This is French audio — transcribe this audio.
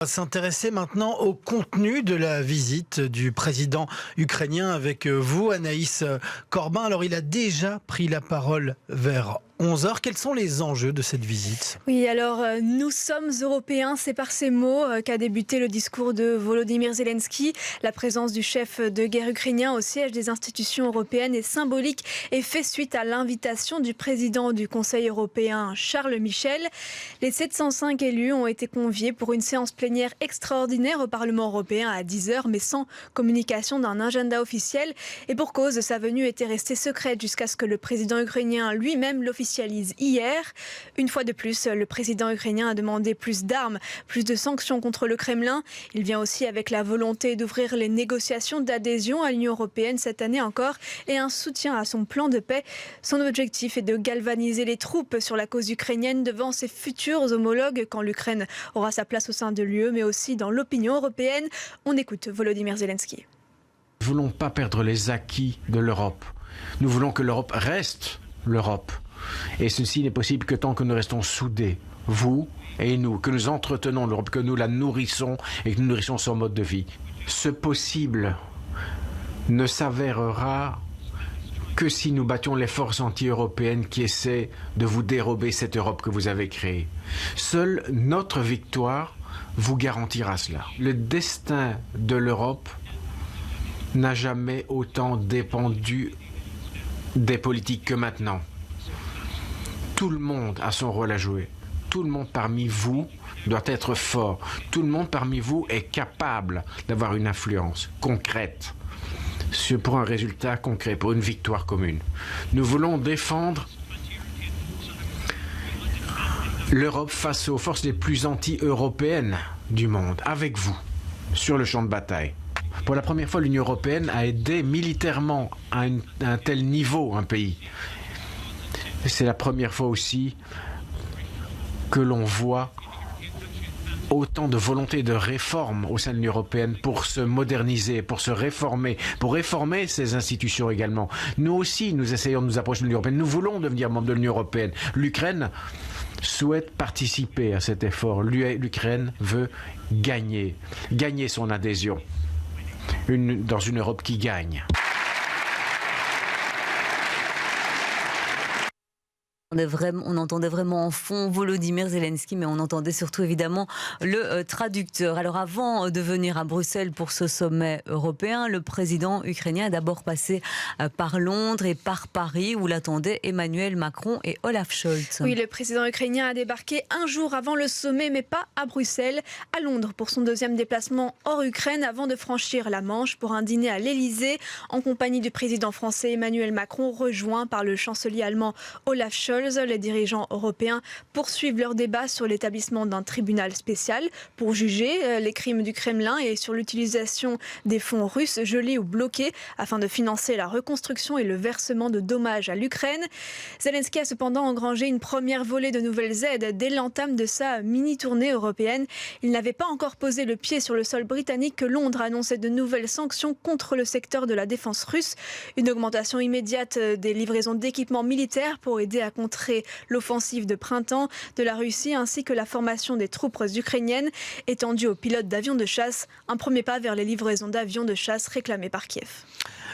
On va s'intéresser maintenant au contenu de la visite du président ukrainien avec vous, Anaïs Corbin. Alors, il a déjà pris la parole vers 11 heures. Quels sont les enjeux de cette visite ? Oui, alors nous sommes européens, c'est par ces mots qu'a débuté le discours de Volodymyr Zelensky. La présence du chef de guerre ukrainien au siège des institutions européennes est symbolique et fait suite à l'invitation du président du Conseil européen, Charles Michel. Les 705 élus ont été conviés pour une séance plénière extraordinaire au Parlement européen à 10 heures, mais sans communication d'un agenda officiel. Et pour cause, sa venue était restée secrète jusqu'à ce que le président ukrainien lui-même l'officialise hier. Une fois de plus, le président ukrainien a demandé plus d'armes, plus de sanctions contre le Kremlin. Il vient aussi avec la volonté d'ouvrir les négociations d'adhésion à l'Union européenne cette année encore et un soutien à son plan de paix. Son objectif est de galvaniser les troupes sur la cause ukrainienne devant ses futurs homologues quand l'Ukraine aura sa place au sein de l'UE, mais aussi dans l'opinion européenne. On écoute Volodymyr Zelensky. Nous ne voulons pas perdre les acquis de l'Europe. Nous voulons que l'Europe reste l'Europe. Et ceci n'est possible que tant que nous restons soudés, vous et nous, que nous entretenons l'Europe, que nous la nourrissons et que nous nourrissons son mode de vie. Ce possible ne s'avérera que si nous battions les forces anti-européennes qui essaient de vous dérober cette Europe que vous avez créée. Seule notre victoire vous garantira cela. Le destin de l'Europe n'a jamais autant dépendu des politiques que maintenant. Tout le monde a son rôle à jouer. Tout le monde parmi vous doit être fort. Tout le monde parmi vous est capable d'avoir une influence concrète pour un résultat concret, pour une victoire commune. Nous voulons défendre l'Europe face aux forces les plus anti-européennes du monde, avec vous, sur le champ de bataille. Pour la première fois, l'Union européenne a aidé militairement à un tel niveau un pays. C'est la première fois aussi que l'on voit autant de volonté de réforme au sein de l'Union européenne pour se moderniser, pour se réformer, pour réformer ses institutions également. Nous aussi, nous essayons de nous approcher de l'Union européenne. Nous voulons devenir membre de l'Union européenne. L'Ukraine souhaite participer à cet effort. L'Ukraine veut gagner son adhésion dans une Europe qui gagne. On entendait vraiment en fond Volodymyr Zelensky, mais on entendait surtout évidemment le traducteur. Alors avant de venir à Bruxelles pour ce sommet européen, le président ukrainien a d'abord passé par Londres et par Paris où l'attendaient Emmanuel Macron et Olaf Scholz. Oui, le président ukrainien a débarqué un jour avant le sommet, mais pas à Bruxelles, à Londres pour son deuxième déplacement hors Ukraine avant de franchir la Manche pour un dîner à l'Elysée en compagnie du président français Emmanuel Macron, rejoint par le chancelier allemand Olaf Scholz. Les dirigeants européens poursuivent leur débat sur l'établissement d'un tribunal spécial pour juger les crimes du Kremlin et sur l'utilisation des fonds russes gelés ou bloqués afin de financer la reconstruction et le versement de dommages à l'Ukraine. Zelensky a cependant engrangé une première volée de nouvelles aides dès l'entame de sa mini-tournée européenne. Il n'avait pas encore posé le pied sur le sol britannique que Londres annonçait de nouvelles sanctions contre le secteur de la défense russe. Une augmentation immédiate des livraisons d'équipements militaires pour aider à contrer l'offensive de printemps de la Russie ainsi que la formation des troupes ukrainiennes étendue aux pilotes d'avions de chasse. Un premier pas vers les livraisons d'avions de chasse réclamées par Kiev.